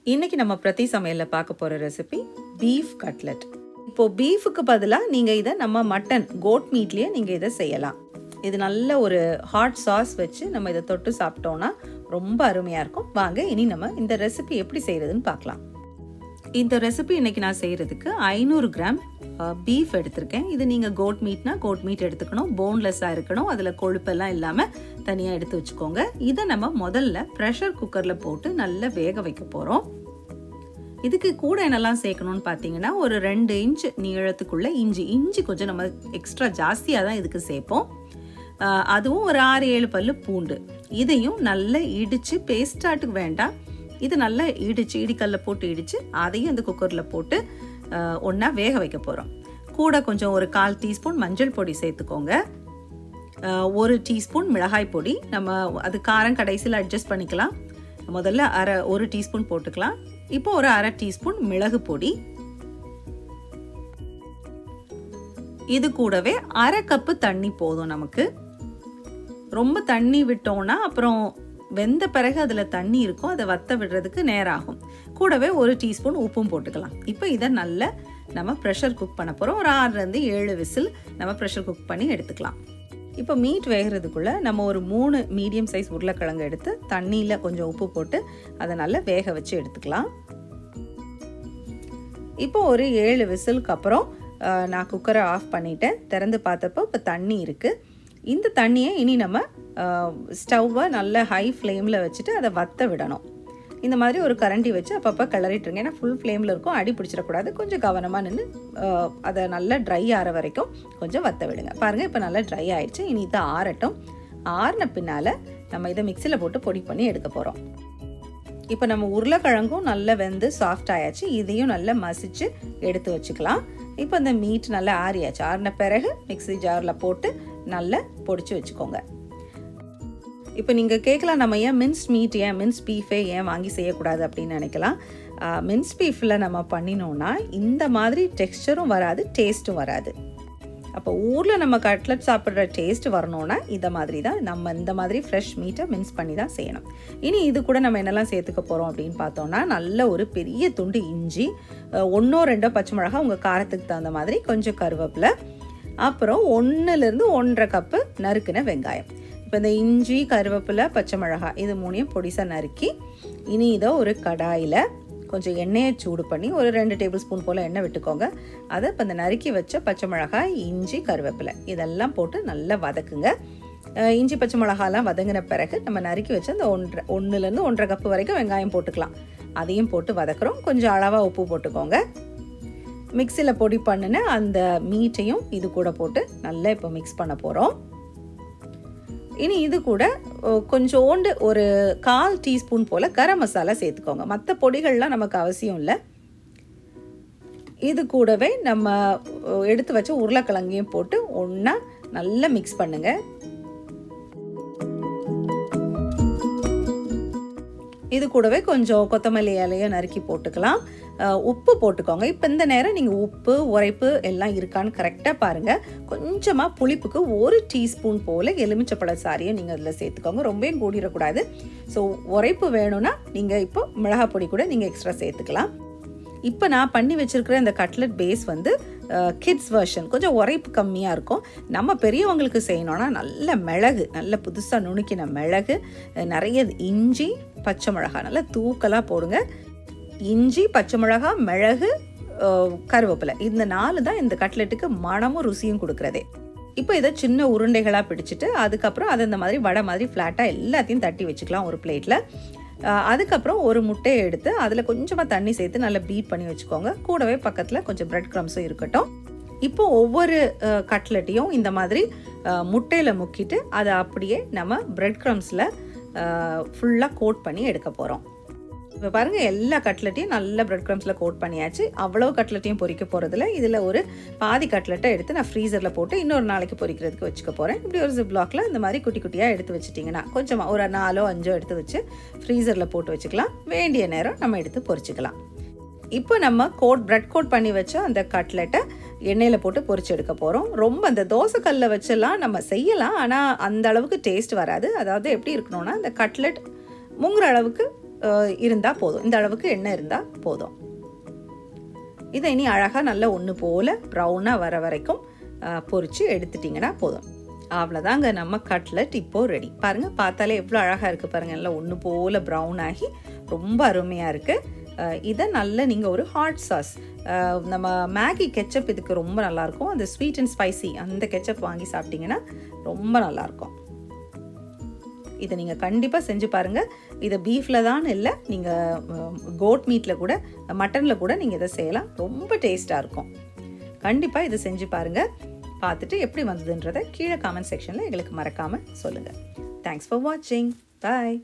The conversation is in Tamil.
இன்னைக்கு நம்ம பிரதி சமையல்ல பார்க்க போற ரெசிபி பீஃப் கட்லெட். இப்போ பீஃபுக்கு பதிலாக நீங்கள் இதை நம்ம மட்டன் கோட் மீட்லேயே நீங்கள் இதை செய்யலாம். இது நல்ல ஒரு ஹாட் சாஸ் வச்சு நம்ம இதை தொட்டு சாப்பிட்டோன்னா ரொம்ப அருமையாக இருக்கும். வாங்க இனி நம்ம இந்த ரெசிபி எப்படி செய்கிறதுன்னு பார்க்கலாம். இந்த ரெசிபி இன்றைக்கி நான் செய்கிறதுக்கு 500 கிராம் பீஃப் எடுத்திருக்கேன். இது நீங்கள் கோட் மீட்னா கோட் மீட் எடுத்துக்கணும், போன்லெஸ்ஸாக இருக்கணும், அதில் கொழுப்பெல்லாம் இல்லாமல் தனியாக எடுத்து வச்சுக்கோங்க. இதை நம்ம முதல்ல ப்ரெஷர் குக்கரில் போட்டு நல்லா வேக வைக்க போகிறோம். இதுக்கு கூட என்னெல்லாம் சேர்க்கணும்னு பார்த்தீங்கன்னா, ஒரு 2 இன்ச் நீளத்துக்குள்ள இஞ்சி கொஞ்சம் நம்ம எக்ஸ்ட்ரா ஜாஸ்தியாக தான் இதுக்கு சேர்ப்போம். அதுவும் ஒரு 6-7 பல்லு பூண்டு. இதையும் நல்லா இடித்து பேஸ்டாட்டுக்கு வேண்டாம், இது நல்லா இடிக்கல்ல போட்டு இடித்து அதையும் இந்த குக்கரில் போட்டு ஒன்றா வேக வைக்க போகிறோம். கூட கொஞ்சம் ஒரு 1/4 டீஸ்பூன் மஞ்சள் பொடி சேர்த்துக்கோங்க, 1 டீஸ்பூன் மிளகாய் பொடி. நம்ம அது காரம் கடைசியில் அட்ஜஸ்ட் பண்ணிக்கலாம். முதல்ல 1 டீஸ்பூன் போட்டுக்கலாம். இப்போ ஒரு 1/2 டீஸ்பூன் மிளகு பொடி. இது கூடவே 1/2 கப்பு தண்ணி போதும் நமக்கு. ரொம்ப தண்ணி விட்டோம்னா அப்புறம் வெந்த பிறகு அதில் தண்ணி இருக்கும், அதை வத்த விடுறதுக்கு நேரம் ஆகும். கூடவே 1 டீஸ்பூன் உப்பும் போட்டுக்கலாம். இப்போ இதை நல்லா நம்ம ப்ரெஷர் குக் பண்ண போகிறோம். ஒரு 6-7 விசில் நம்ம ப்ரெஷர் குக் பண்ணி எடுத்துக்கலாம். இப்போ மீட் வேகிறதுக்குள்ளே நம்ம ஒரு 3 மீடியம் சைஸ் உருளைக்கிழங்கு எடுத்து தண்ணியில் கொஞ்சம் உப்பு போட்டு அதை நல்லா வேக வச்சு எடுத்துக்கலாம். இப்போ ஒரு 7 விசிலுக்கு அப்புறம் நான் குக்கரை ஆஃப் பண்ணிவிட்டேன். திறந்து பார்த்தப்போ இப்போ தண்ணி இருக்குது. இந்த தண்ணியை இனி நம்ம ஸ்டவ்வை நல்ல ஹை ஃப்ளேமில் வச்சுட்டு அதை வத்த விடணும். இந்த மாதிரி ஒரு கரண்டி வச்சு அப்பப்போ கிளறிட்டுருங்க. ஏன்னா ஃபுல் ஃப்ளேமில் இருக்கும், அடி பிடிச்சிடக்கூடாது. கொஞ்சம் கவனமாக நின்று அதை நல்லா ட்ரை ஆகிற வரைக்கும் கொஞ்சம் வத்த விடுங்க. பாருங்கள், இப்போ நல்லா ட்ரை ஆகிடுச்சு. இனி இதை ஆறட்டும். ஆறின பின்னால் நம்ம இதை மிக்சியில் போட்டு பொடி பண்ணி எடுக்க போகிறோம். இப்போ நம்ம உருளைக்கிழங்கும் நல்லா வெந்து சாஃப்ட் ஆயாச்சு. இதையும் நல்லா மசிச்சு எடுத்து வச்சுக்கலாம். இப்போ இந்த மீட் நல்லா ஆறியாச்சு. ஆறின பிறகு மிக்ஸி ஜாரில் போட்டு நல்லா பொடிச்சு வச்சுக்கோங்க. இப்போ நீங்கள் கேட்கலாம், நம்ம ஏன் மின்ஸ் பீஃபே ஏன் வாங்கி செய்யக்கூடாது அப்படின்னு நினைக்கலாம். மின்ஸ் பீஃபில் நம்ம பண்ணினோன்னா இந்த மாதிரி டெக்ஸ்டரும் வராது, டேஸ்ட்டும் வராது. அப்போ ஊரில் நம்ம கட்லெட் சாப்பிட்ற டேஸ்ட் வரணும்னா இதை மாதிரி தான் நம்ம இந்த மாதிரி ஃப்ரெஷ் மீட்டை மின்ஸ் பண்ணி தான் செய்யணும். இனி இது கூட நம்ம என்னெல்லாம் சேர்த்துக்க போகிறோம் அப்படின்னு பார்த்தோன்னா, நல்ல ஒரு பெரிய துண்டு இஞ்சி, 1-2 பச்சை மிளகாய் உங்கள் காரத்துக்கு தகுந்த மாதிரி, கொஞ்சம் கருவேப்பிலை, அப்புறம் 1-1 1/2 கப்பு நறுக்கின வெங்காயம். இப்போ இந்த இஞ்சி, கருவேப்பிலை, பச்சை மிளகாய் இது 3ஐயும் பொடிசாக நறுக்கி இனி இதை ஒரு கடாயில் கொஞ்சம் எண்ணெயை சூடு பண்ணி ஒரு 2 டேபிள் ஸ்பூன் போல் எண்ணெய் விட்டுக்கோங்க. அதை இப்போ இந்த நறுக்கி வச்ச பச்சை மிளகாய், இஞ்சி, கருவேப்பிலை இதெல்லாம் போட்டு நல்லா வதக்குங்க. இஞ்சி பச்சை மிளகாலாம் வதங்கின பிறகு நம்ம நறுக்கி வச்சு அந்த 1-1 1/2 கப்பு வரைக்கும் வெங்காயம் போட்டுக்கலாம். அதையும் போட்டு வதக்குறோம். கொஞ்சம் அளவாக உப்பு போட்டுக்கோங்க. மிக்சியில் பொடி பண்ணின அந்த மீட்டையும் இது கூட போட்டு நல்லா இப்போ மிக்ஸ் பண்ண போகிறோம். இனி இது கூட கொஞ்சோண்டு ஒரு 1/4 டீஸ்பூன் போல் கரம் மசாலா சேர்த்துக்கோங்க. மற்ற பொடிகள்லாம் நமக்கு அவசியம் இல்லை. இது கூடவே நம்ம எடுத்து வச்ச உருளைக்கிழங்கையும் போட்டு ஒன்றா நல்லா மிக்ஸ் பண்ணுங்கள். இது கூடவே கொஞ்சம் கொத்தமல்லி இலையை நறுக்கி போட்டுக்கலாம். உப்பு போட்டுக்கோங்க. இப்போ இந்த நேரம் நீங்கள் உப்பு, உரைப்பு எல்லாம் இருக்கான்னு கரெக்டாக பாருங்கள். கொஞ்சமாக புளிப்புக்கு 1 டீஸ்பூன் போல் எலுமிச்சப்பழ சாரியை நீங்கள் அதில் சேர்த்துக்கோங்க. ரொம்பவும் கூடிடக்கூடாது. ஸோ உரைப்பு வேணும்னா நீங்கள் இப்போ மிளகாய் பொடி கூட நீங்கள் எக்ஸ்ட்ரா சேர்த்துக்கலாம். இப்போ நான் பண்ணி வச்சுருக்கிற இந்த கட்லெட் பேஸ் வந்து கிட்ஸ் வெர்ஷன், கொஞ்சம் உரைப்பு கம்மியாக இருக்கும். நம்ம பெரியவங்களுக்கு செய்யணும்னா நல்ல மிளகு, நல்ல புதுசாக நுணுக்கின மிளகு, நிறைய இஞ்சி, பச்சை மிளகாய் நல்லா தூக்கலாக போடுங்க. இஞ்சி, பச்சை மிளகாய், மிளகு, கருவேப்பிலை இந்த 4 தான் இந்த கட்லெட்டுக்கு மனமும் ருசியும் கொடுக்குறதே. இப்போ இதை சின்ன உருண்டைகளாக பிடிச்சிட்டு அதுக்கப்புறம் அதை இந்த மாதிரி வடை மாதிரி ஃப்ளாட்டாக எல்லாத்தையும் தட்டி வச்சுக்கலாம் ஒரு பிளேட்டில். அதுக்கப்புறம் ஒரு முட்டையை எடுத்து அதில் கொஞ்சமாக தண்ணி சேர்த்து நல்லா பீட் பண்ணி வச்சுக்கோங்க. கூடவே பக்கத்தில் கொஞ்சம் பிரெட் க்ரம்ஸும் இருக்கட்டும். இப்போ ஒவ்வொரு கட்லெட்டையும் இந்த மாதிரி முட்டையில் முக்கிட்டு அதை அப்படியே நம்ம பிரெட் க்ரம்ஸில் ஃபுல்லாக கோட் பண்ணி எடுக்க போகிறோம். இப்போ பாருங்கள், எல்லா கட்லெட்டையும் நல்ல பிரெட் க்ரம்ஸில் கோட் பண்ணியாச்சு. அவ்வளோ கட்லெட்டையும் பொரிக்க போகிறதுல இதில் ஒரு பாதி கட்லெட்டை எடுத்து நான் ஃப்ரீசரில் போட்டு இன்னொரு நாளைக்கு பொரிக்கிறதுக்கு வச்சுக்க போகிறேன். இப்படி ஒரு ஜிப்லாக்கில் இந்த மாதிரி குட்டி குட்டியாக எடுத்து வச்சுட்டிங்கன்னா கொஞ்சமாக ஒரு 4-5 எடுத்து வச்சு ஃப்ரீசரில் போட்டு வச்சுக்கலாம். வேண்டிய நேரம் நம்ம எடுத்து பொரிச்சிக்கலாம். இப்போ நம்ம பிரெட் கோட் பண்ணி வச்ச அந்த கட்லெட்டை எண்ணெயில் போட்டு பொரிச்சு எடுக்க போகிறோம். ரொம்ப அந்த தோசைக்கல்லில் வச்செல்லாம் நம்ம செய்யலாம், ஆனால் அந்த அளவுக்கு டேஸ்ட் வராது. அதாவது எப்படி இருக்கணும்னா, அந்த கட்லெட் முங்குற அளவுக்கு இருந்தால் போதும். இந்த அளவுக்கு எண்ணெய் இருந்தால் போதும். இதை இனி அழகாக நல்லா ஒன்று போல் ப்ரௌனாக வர வரைக்கும் பொரித்து எடுத்துட்டிங்கன்னா போதும். அவ்வளோதாங்க, நம்ம கட்லெட் இப்போது ரெடி. பாருங்கள், பார்த்தாலே எவ்வளோ அழகாக இருக்குது பாருங்கள். நல்லா ஒன்று போல் ப்ரௌன் ஆகி ரொம்ப அருமையாக இருக்குது. இதை நல்ல நீங்கள் ஒரு ஹாட் சாஸ், நம்ம மேகி கெச்சப் இதுக்கு ரொம்ப நல்லாயிருக்கும். அந்த ஸ்வீட் அண்ட் ஸ்பைசி அந்த கெச்சப் வாங்கி சாப்பிட்டிங்கன்னா ரொம்ப நல்லாயிருக்கும். இதை நீங்கள் கண்டிப்பாக செஞ்சு பாருங்கள். இதை பீஃபில் தான் இல்லை, நீங்கள் கோட் மீட்டில் கூட மட்டனில் கூட நீங்கள் இதை செய்யலாம். ரொம்ப டேஸ்ட்டாக இருக்கும். கண்டிப்பாக இதை செஞ்சு பாருங்கள். பார்த்துட்டு எப்படி வந்ததுன்றதை கீழே காமெண்ட் செக்ஷனில் எங்களுக்கு மறக்காமல் சொல்லுங்கள். தேங்க்ஸ் ஃபார் வாட்சிங். பாய்.